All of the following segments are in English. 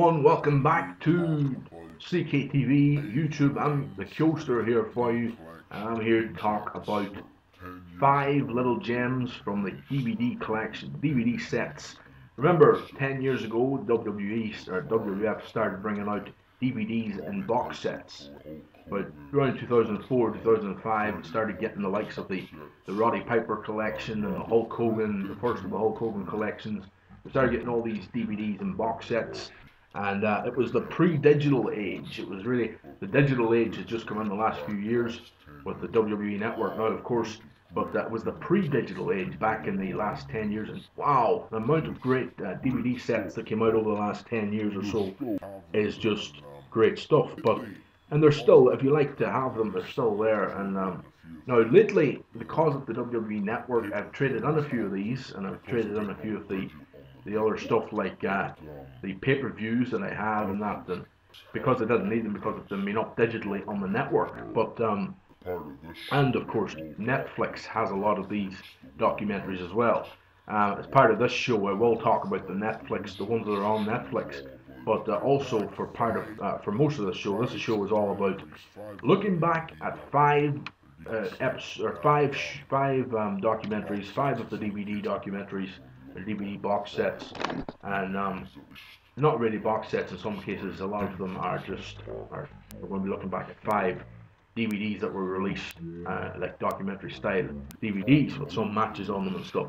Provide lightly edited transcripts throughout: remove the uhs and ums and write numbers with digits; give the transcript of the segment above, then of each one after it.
everyone, welcome back to CKTV YouTube. I'm the Kyoster here for you, and I'm here to talk about 5 little gems from the DVD collection, DVD sets. Remember, 10 years ago, WWE or WWF started bringing out DVDs in box sets. But around 2004, 2005, it started getting the likes of the Roddy Piper collection and the Hulk Hogan, the first of the Hulk Hogan collections. We started getting all these DVDs and box sets, and it was the pre-digital age. It was really, the digital age has just come in the last few years with the WWE Network now, of course, but that was the pre-digital age back in the last 10 years. And wow, the amount of great DVD sets that came out over the last 10 years or so is just great stuff. And they're still, if you like to have them, they're still there. And now lately, because of the WWE Network, I've traded on a few of these, and I've traded on a few of the other stuff like the pay-per-views that I have and that, and because I didn't need them because of them being up digitally on the network. But and of course Netflix has a lot of these documentaries as well. As part of this show, I will talk about the Netflix, the ones that are on Netflix. But also for part of for most of the show, this show is all about looking back at 5 episodes or five documentaries, 5 of the DVD documentaries or DVD box sets, and not really box sets in some cases. A lot of them are just we're going to be looking back at 5 DVDs that were released like documentary style DVDs with some matches on them and stuff.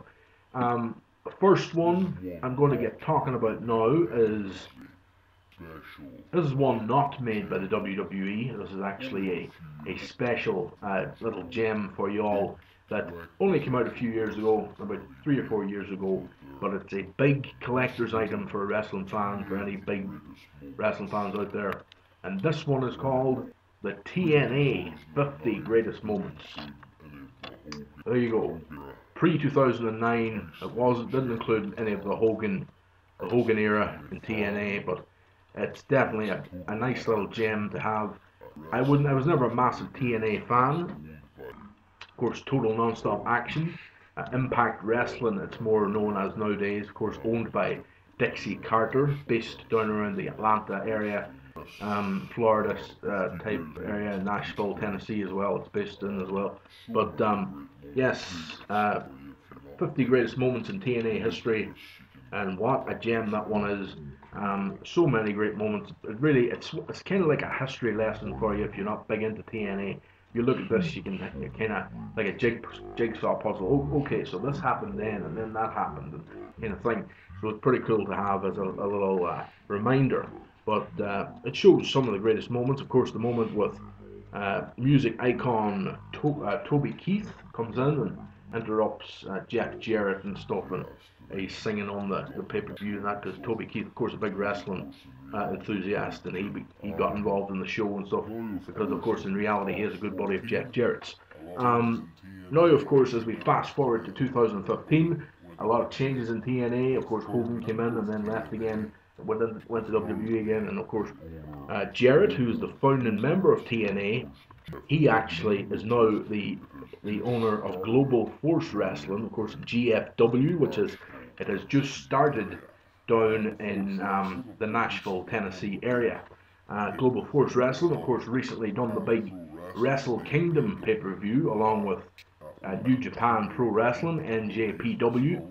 The first one I'm going to get talking about now is. This is one not made by the WWE. This is actually a special little gem for you all that only came out a few years ago, about 3 or 4 years ago. But it's a big collector's item for a wrestling fan, for any big wrestling fans out there. And this one is called the TNA 50 Greatest Moments. There you go. Pre-2009, it didn't include any of the Hogan era in TNA, but it's definitely a nice little gem to have. I was never a massive TNA fan. Of course, Total Nonstop Action, Impact Wrestling, it's more known as nowadays. Of course, owned by Dixie Carter, based down around the Atlanta area, Florida type area, Nashville, Tennessee as well. It's based in as well. But yes, 50 greatest moments in TNA history, and what a gem that one is. So many great moments. It's kind of like a history lesson for you if you're not big into TNA. You look at this, you kind of like a jigsaw puzzle. Oh, okay, so this happened then, and then that happened, and kind of thing. So it's pretty cool to have as a little reminder. But it shows some of the greatest moments. Of course, the moment with music icon Toby Keith comes in and interrupts Jeff Jarrett and stuff, and he's singing on the pay-per-view and that, because Toby Keith, of course, a big wrestling enthusiast, and he got involved in the show and stuff because, of course, in reality he is a good buddy of Jeff Jarrett's. Now, of course, as we fast forward to 2015, a lot of changes in TNA. Of course, Hogan came in and then left again, went to WWE again, and of course Jarrett, who is the founding member of TNA, he actually is now the owner of Global Force Wrestling, of course GFW, which it has just started down in the Nashville, Tennessee area. Global Force Wrestling, of course, recently done the big Wrestle Kingdom pay-per-view along with New Japan Pro Wrestling, NJPW.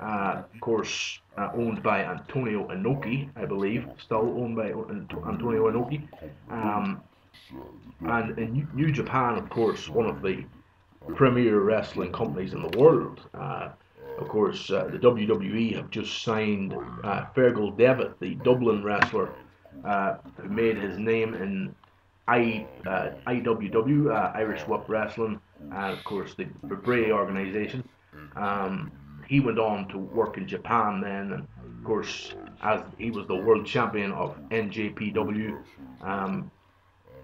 Of course, owned by Antonio Inoki, I believe, still owned by Antonio Inoki. And in New Japan, of course, one of the premier wrestling companies in the world. Of course, the WWE have just signed Fergal Devitt, the Dublin wrestler, who made his name in IWW, Irish Whip Wrestling, and of course the Bray organization. He went on to work in Japan then, and of course, as he was the world champion of NJPW,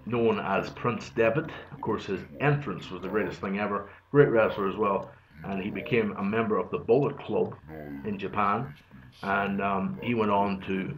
known as Prince Devitt. Of course, his entrance was the greatest thing ever. Great wrestler as well, and he became a member of the Bullet Club in Japan, and he went on to,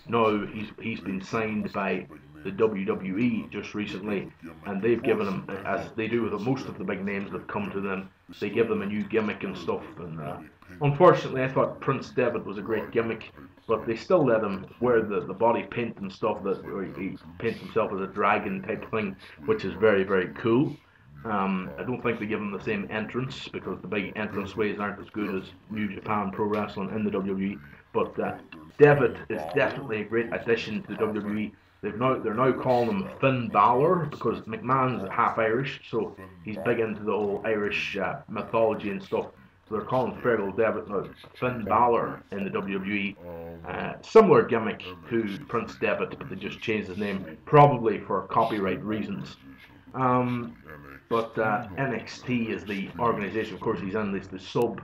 now he's been signed by the WWE just recently, and they've given him, as they do with most of the big names that come to them, they give them a new gimmick and stuff. And unfortunately, I thought Prince Devitt was a great gimmick, but they still let him wear the body paint and stuff, that he paints himself as a dragon type thing, which is very, very cool. I don't think they give him the same entrance, because the big entrance ways aren't as good as New Japan Pro Wrestling in the WWE. But Devitt is definitely a great addition to the WWE. They're now calling him Finn Balor, because McMahon's half Irish, so he's big into the whole Irish mythology and stuff. So they're calling Fergal Devitt now Finn Balor in the WWE. Similar gimmick to Prince Devitt, but they just changed his name, probably for copyright reasons. But NXT is the organization. Of course, he's in the sub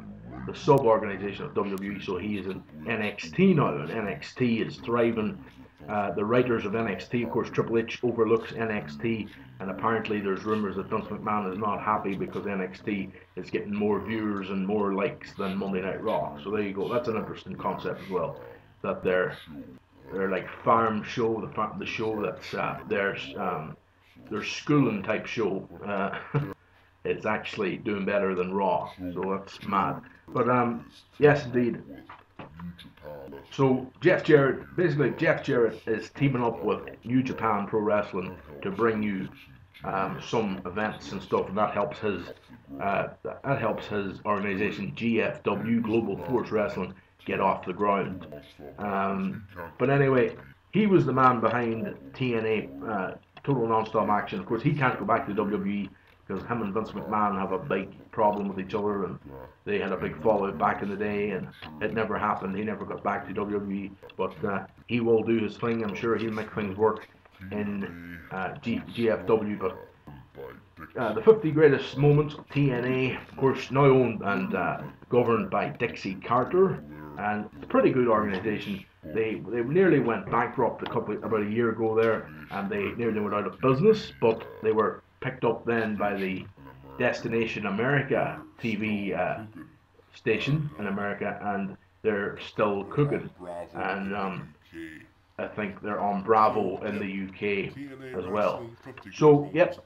organization of WWE, so he is in NXT now, and NXT is thriving. The writers of NXT, of course, Triple H overlooks NXT, and apparently there's rumors that Vince McMahon is not happy because NXT is getting more viewers and more likes than Monday Night Raw. So there you go. That's an interesting concept as well. That they're like farm show, the show that's their schooling type show. It's actually doing better than Raw, so that's mad. But yes, indeed. So Jeff Jarrett is teaming up with New Japan Pro Wrestling to bring you some events and stuff, and that helps his organization GFW, Global Force Wrestling, get off the ground. But anyway, he was the man behind TNA, Total Nonstop Action. Of course, he can't go back to WWE because him and Vince McMahon have a big problem with each other, and they had a big fallout back in the day, and it never happened. He never got back to WWE, but he will do his thing. I'm sure he'll make things work in GFW. But the 50 greatest moments of TNA, of course, now owned and governed by Dixie Carter, and it's a pretty good organization. They nearly went bankrupt about a year ago there, and they nearly went out of business, but they were picked up then by the Destination America TV station in America, and they're still cooking. And I think they're on Bravo in the UK as well. So, yep,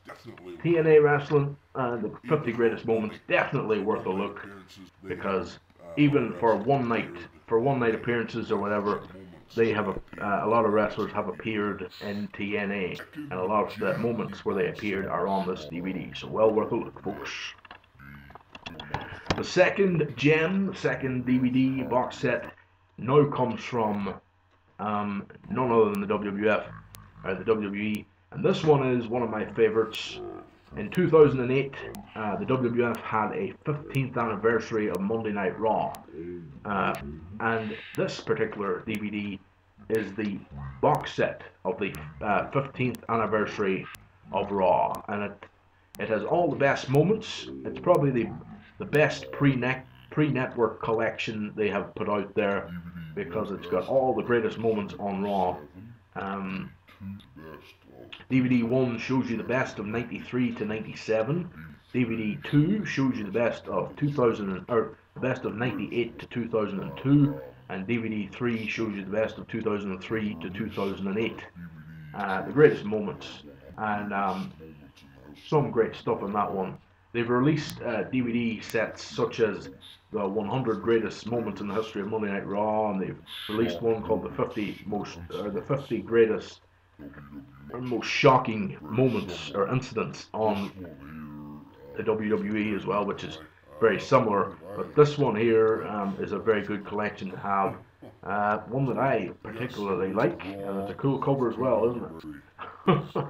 TNA Wrestling, the 50 greatest moments, definitely worth a look, because even for one night appearances or whatever, they have a lot of wrestlers have appeared in TNA, and a lot of the moments where they appeared are on this DVD, so well worth a look, folks. The second DVD box set now comes from none other than the WWF, or the WWE, and this one is one of my favorites. In 2008, the WWF had a 15th anniversary of Monday Night Raw, and this particular DVD is the box set of the 15th anniversary of Raw, and it has all the best moments. It's probably the best pre-network collection they have put out there, because it's got all the greatest moments on Raw. DVD 1 shows you the best of 93 to 97. DVD 2 shows you the best of 98 to 2002, and DVD 3 shows you the best of 2003 to 2008. The greatest moments, and some great stuff in that one. They've released DVD sets such as the 100 greatest moments in the history of Monday Night Raw, and they've released one called the 50 greatest or most shocking moments or incidents on the WWE as well, which is very similar. But this one here is a very good collection to have. One that I particularly like, and it's a cool cover as well, isn't it?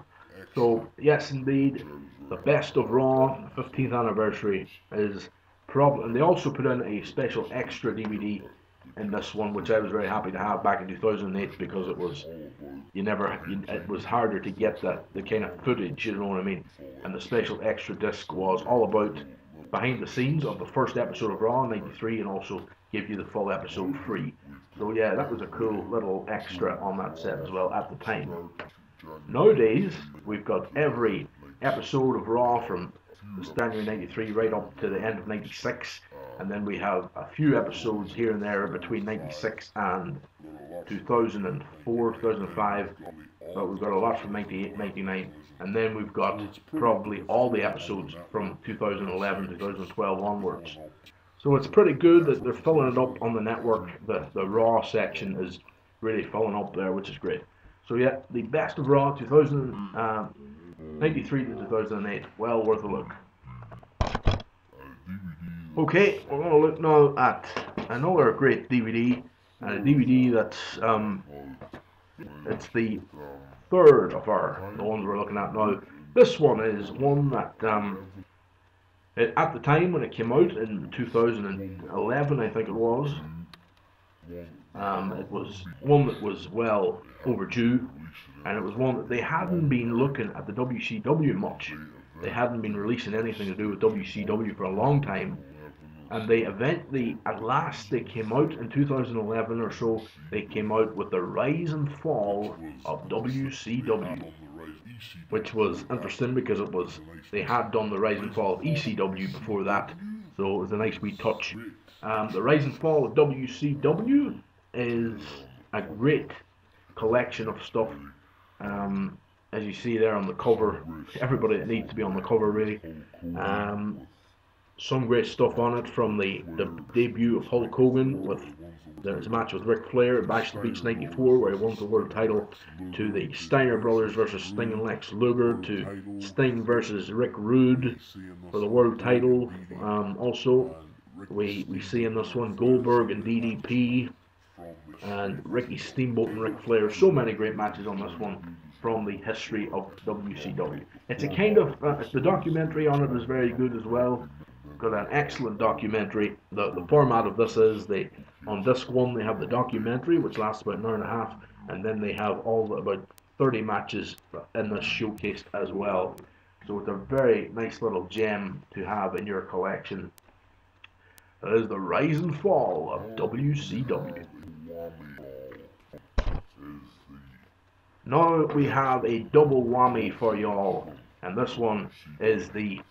So yes, indeed, the best of Raw 15th anniversary is probably, and they also put in a special extra DVD in this one, which I was very happy to have back in 2008, because it was it was harder to get the kind of footage, you know what I mean. And the special extra disc was all about behind the scenes of the first episode of Raw in '93, and also give you the full episode free. So yeah, that was a cool little extra on that set as well at the time. Nowadays, we've got every episode of Raw from January '93 right up to the end of '96, and then we have a few episodes here and there between '96 and 2004, 2005, but we've got a lot from 98, 99, and then we've got probably all the episodes from 2011, 2012 onwards. So it's pretty good that they're filling it up on the network. The Raw section is really filling up there, which is great. So yeah, the best of Raw 1993 to 2008, well worth a look. Okay, we're going to look now at another great DVD, and a DVD that's it's the third of the ones we're looking at now. This one is one that at the time when it came out in 2011, I think it was one that was well overdue, and it was one that they hadn't been looking at the WCW much. They hadn't been releasing anything to do with WCW for a long time, and at last they came out in 2011 or so. They came out with the rise and fall of WCW, which was interesting because they had done the rise and fall of ECW before that, so it was a nice wee touch. The rise and fall of WCW is a great collection of stuff. As you see there on the cover, everybody that needs to be on the cover really. Some great stuff on it, from the debut of Hulk Hogan with his match with Ric Flair at Bash the Beach '94, where he won the world title, to the Steiner brothers versus Sting and Lex Luger, to Sting versus Rick Rude for the world title. Also, we see in this one Goldberg and DDP, and Ricky Steamboat and Ric Flair. So many great matches on this one from the history of WCW. It's a kind of the documentary on it is very good as well. Got an excellent documentary. The format of this is on disc 1 they have the documentary, which lasts about an hour and a half, and then they have about 30 matches in this showcased as well. So it's a very nice little gem to have in your collection. That is the rise and fall of WCW. Now we have a double whammy for y'all, and this one is the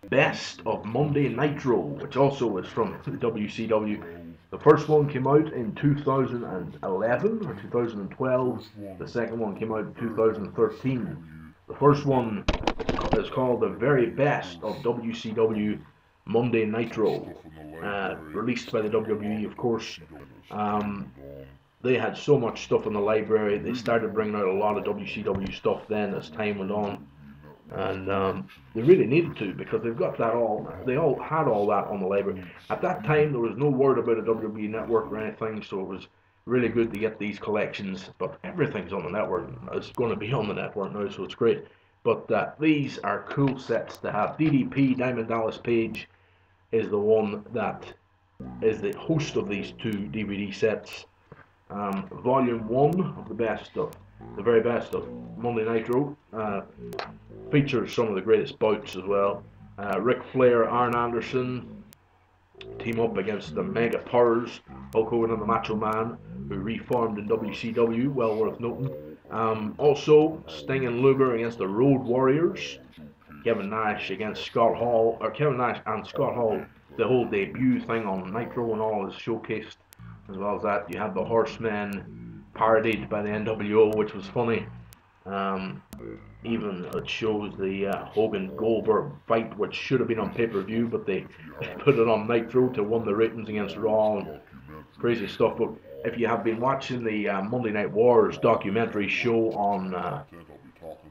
best of Monday Nitro, which also is from WCW. The first one came out in 2011 or 2012. The second one came out in 2013. The first one is called The Very Best of WCW Monday Nitro, released by the WWE, of course. They had so much stuff in the library. They started bringing out a lot of WCW stuff then as time went on, and they really needed to, because they've got that they all had all that on the library. At that time there was no word about a WWE network or anything, so it was really good to get these collections. But everything's on the network. It's going to be on the network now, so it's great. But these are cool sets to have. DDP, Diamond Dallas Page, is the one that is the host of these two DVD sets. Volume 1 of the very best of Monday Nitro features some of the greatest bouts as well. Ric Flair, Arn Anderson team up against the Mega Powers, Hulk Hogan and the Macho Man, who reformed in WCW, well worth noting. Also, Sting and Luger against the Road Warriors, Kevin Nash against Scott Hall, or Kevin Nash and Scott Hall. The whole debut thing on Nitro and all is showcased. As well as that, you have the Horsemen parodied by the NWO, which was funny. Even it shows the Hogan Goldberg fight, which should have been on pay-per-view, but they put it on Nitro to win the ratings against Raw, and crazy stuff. But if you have been watching the Monday Night Wars documentary show on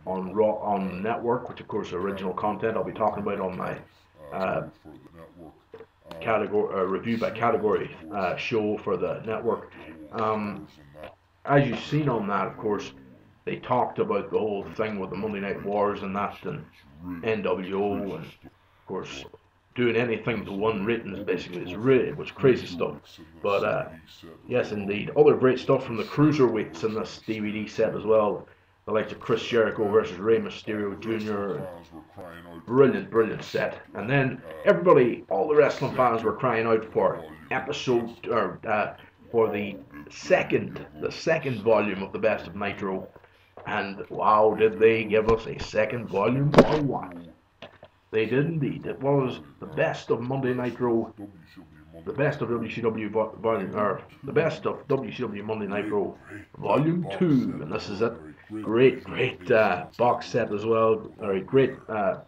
Raw on Network, which of course is original content, I'll be talking about on my review by category show for the network. As you've seen on that, of course, they talked about the whole thing with the Monday Night Wars and that, and NWO, and of course doing anything to win ratings. Basically, it was crazy stuff. But yes, indeed, other great stuff from the cruiserweights in this DVD set as well. The likes of Chris Jericho versus Rey Mysterio Jr. Brilliant set. And then all the wrestling fans were crying out for for the second volume of the Best of Nitro. And wow, did they give us a second volume or what? They did indeed. It was the Best of Monday Nitro, the Best of WCW volume, or the Best of WCW Monday Nitro Volume 2, and this is it. great box set as well. Or a great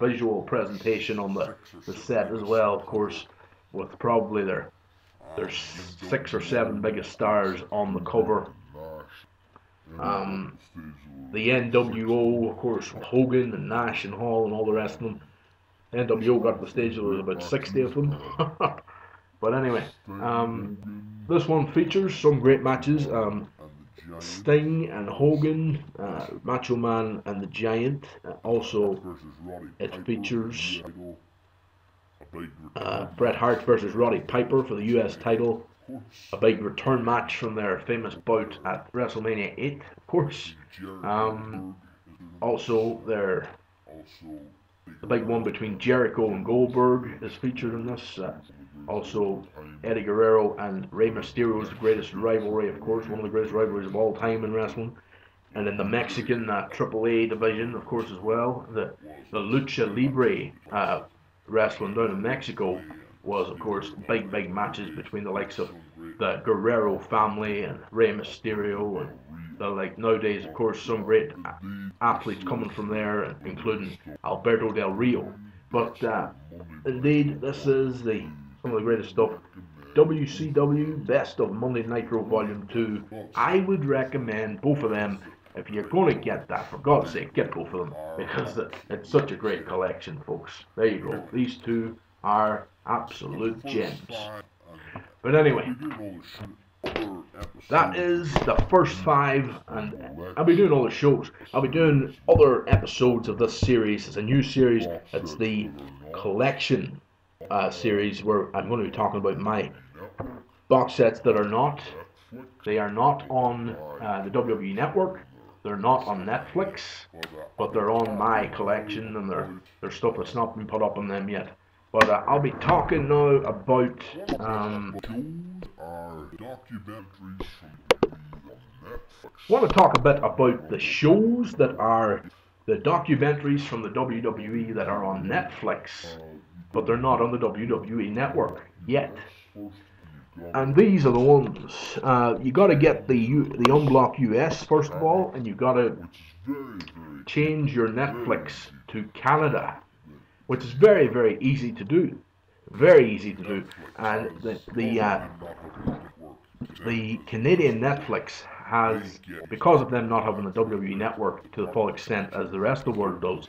visual presentation on the set as well, of course, with probably their 6 or 7 biggest stars on the cover. The NWO, of course, Hogan and Nash and Hall and all the rest of them. NWO got to the stage there was about 60 of them. But anyway, this one features some great matches. Sting and Hogan, Macho Man and the Giant. Also, it features Bret Hart versus Roddy Piper for the US title. A big return match from their famous bout at WrestleMania 8, of course. Also, the big one between Jericho and Goldberg is featured in this. Also, Eddie Guerrero and Rey Mysterio is the greatest rivalry, of course, one of the greatest rivalries of all time in wrestling. And in the Mexican AAA division, of course, as well, the Lucha Libre wrestling down in Mexico was, of course, big matches between the likes of the Guerrero family and Rey Mysterio, and nowadays, of course, some great athletes coming from there, including Alberto Del Rio. But indeed, this is some of the greatest stuff. WCW Best of Monday Nitro Volume 2. I would recommend both of them. If you're going to get that, for God's sake, get both of them, because it's such a great collection, folks. There you go. These two are absolute gems. But anyway, that is the first 5, and I'll be doing all the shows. I'll be doing other episodes of this series. It's a new series. It's the collection series, where I'm going to be talking about my box sets that are not on the WWE Network. They're not on Netflix, but they're on my collection, and they're stuff that's not been put up on them yet. But I'll be talking now about I want to talk a bit about the shows that are the documentaries from the WWE that are on Netflix, but they're not on the WWE Network yet. And these are the ones. You got to get the Unblock US first of all, and you got to change your Netflix to Canada, which is very easy to do. Very easy to do. And the Canadian Netflix has, because of them not having the WWE Network to the full extent as the rest of the world does,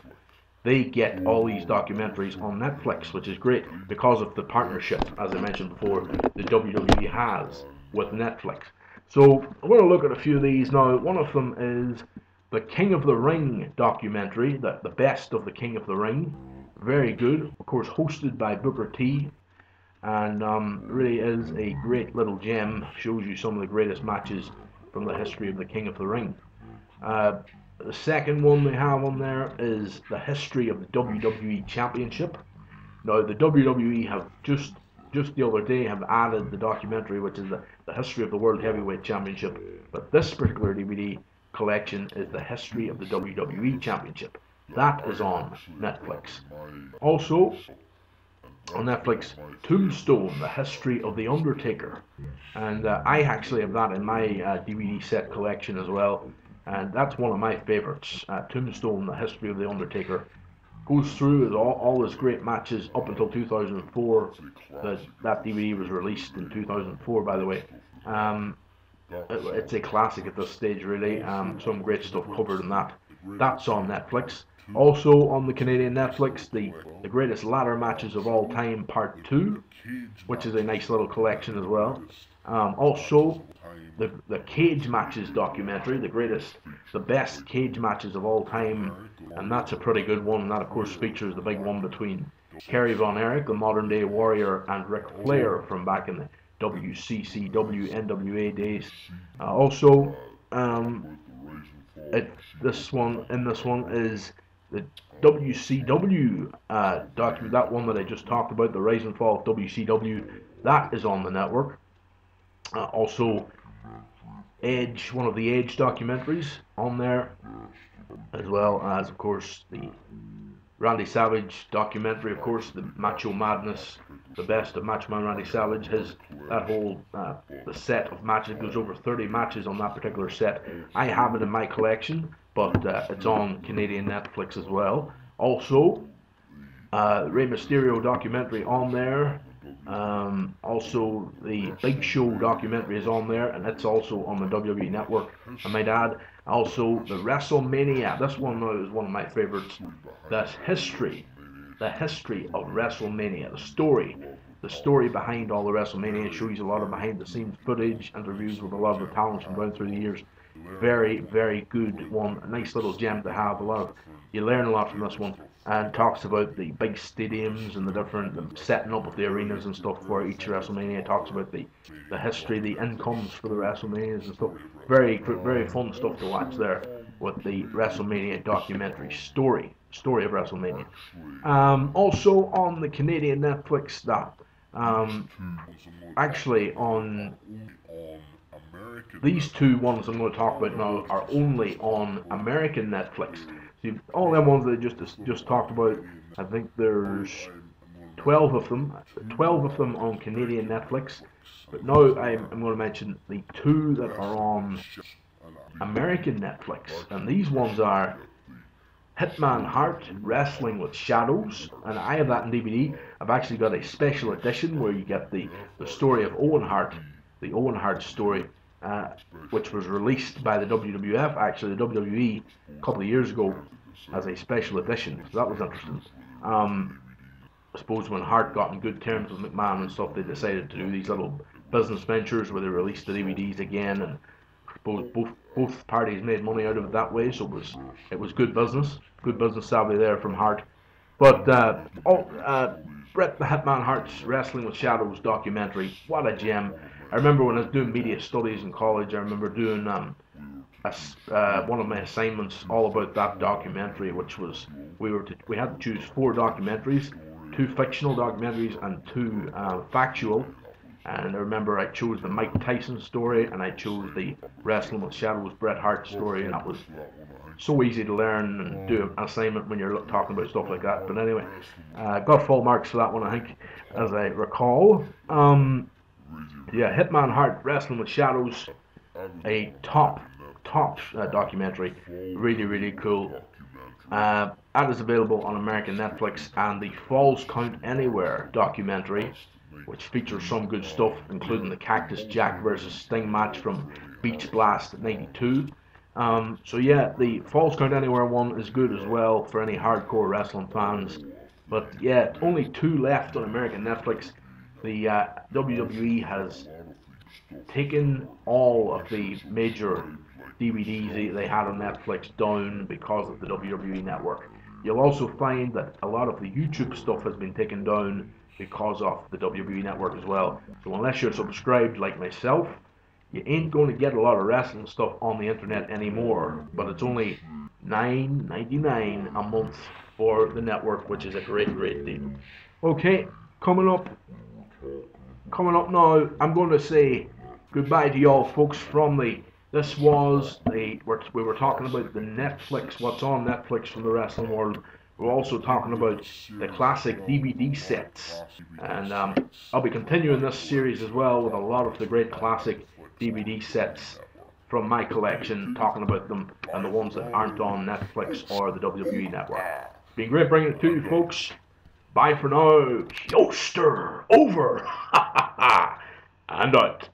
they get all these documentaries on Netflix, which is great because of the partnership, as I mentioned before, the WWE has with Netflix. So I'm going to look at a few of these now. One of them is the King of the Ring documentary, the best of the King of the Ring. Very good, of course, hosted by Booker T, and really is a great little gem. Shows you some of the greatest matches from the history of the King of the Ring. The second one they have on there is the history of the WWE Championship. Now, the WWE have just the other day have added the documentary, which is the history of the World Heavyweight Championship. But this particular DVD collection is the history of the WWE Championship. That is on Netflix. Also, on Netflix, Tombstone, the history of The Undertaker. And I actually have that in my DVD set collection as well. And that's one of my favorites. Tombstone, the history of The Undertaker. Goes through all his great matches up until 2004. That DVD was released in 2004, by the way. It's a classic at this stage, really. Some great stuff covered in that. That's on Netflix. Also on the Canadian Netflix, the Greatest Ladder Matches of All Time Part 2, which is a nice little collection as well. Also, the Cage Matches documentary, the best cage matches of all time, and that's a pretty good one. And that, of course, features the big one between Kerry Von Erich, the modern day Warrior, and Ric Flair from back in the WCCW NWA days. Also, this one is the WCW document, that one that I just talked about, the Rise and Fall of WCW. That is on the network. Also, Edge, one of the Edge documentaries on there, as well as, of course, the Randy Savage documentary, of course, the Macho Madness, the best of Macho Man Randy Savage. That whole the set of matches, goes over 30 matches on that particular set. I have it in my collection, but it's on Canadian Netflix as well. Also, Rey Mysterio documentary on there. Also, the Big Show documentary is on there, and it's also on the WWE Network, I might add. Also, the WrestleMania. This one is one of my favorites. The history of WrestleMania, the story behind all the WrestleMania. It shows you a lot of behind-the-scenes footage, interviews with a lot of the talents from down through the years. Very, very good one. A nice little gem to have. You learn a lot from this one, and talks about the big stadiums and the setting up of the arenas and stuff for each WrestleMania. It talks about the history, the incomes for the WrestleManias and stuff. Very, very fun stuff to watch there with the WrestleMania documentary story of WrestleMania. Also on the Canadian Netflix, actually on these two ones I'm going to talk about now are only on American Netflix. So all them ones that I just talked about, I think there's 12 of them on Canadian Netflix. But now I'm going to mention the two that are on American Netflix, and these ones are Hitman Hart, Wrestling with Shadows, and I have that in DVD. I've actually got a special edition where you get the story of Owen Hart, the Owen Hart story, which was released by the WWF, actually the WWE, a couple of years ago as a special edition, so that was interesting. I suppose when Hart got in good terms with McMahon and stuff, they decided to do these little business ventures where they released the DVDs again, and I suppose both parties made money out of it that way, so it was good business savvy there from Hart. But Bret the Hitman Hart's Wrestling with Shadows documentary, what a gem. I remember when I was doing media studies in college, I remember doing one of my assignments all about that documentary, which was we had to choose 4 documentaries, 2 fictional documentaries and 2 factual. And I remember I chose the Mike Tyson story, and I chose the Wrestling with Shadows Bret Hart story, and that was so easy to learn and do an assignment when you're talking about stuff like that. But anyway, got full marks for that one, I think, as I recall. Yeah, Hitman Hart, Wrestling with Shadows, a top documentary, really cool. That is available on American Netflix, and the Falls Count Anywhere documentary, which features some good stuff, including the Cactus Jack versus Sting match from Beach Blast '92. So yeah, the Falls Count Anywhere one is good as well for any hardcore wrestling fans. But yeah, only 2 left on American Netflix. The WWE has taken all of the major DVDs they had on Netflix down because of the WWE Network. You'll also find that a lot of the YouTube stuff has been taken down because of the WWE Network as well. So unless you're subscribed like myself, you ain't going to get a lot of wrestling stuff on the internet anymore. But it's only $9.99 a month for the network, which is a great deal. Okay, coming up now, I'm going to say goodbye to y'all folks from this was we were talking about the Netflix, what's on Netflix from the wrestling world. We're also talking about the classic DVD sets, and I'll be continuing this series as well with a lot of the great classic DVD sets from my collection, talking about them and the ones that aren't on Netflix or the WWE Network. It's been great bringing it to you folks. Bye for now. Yoster over and out.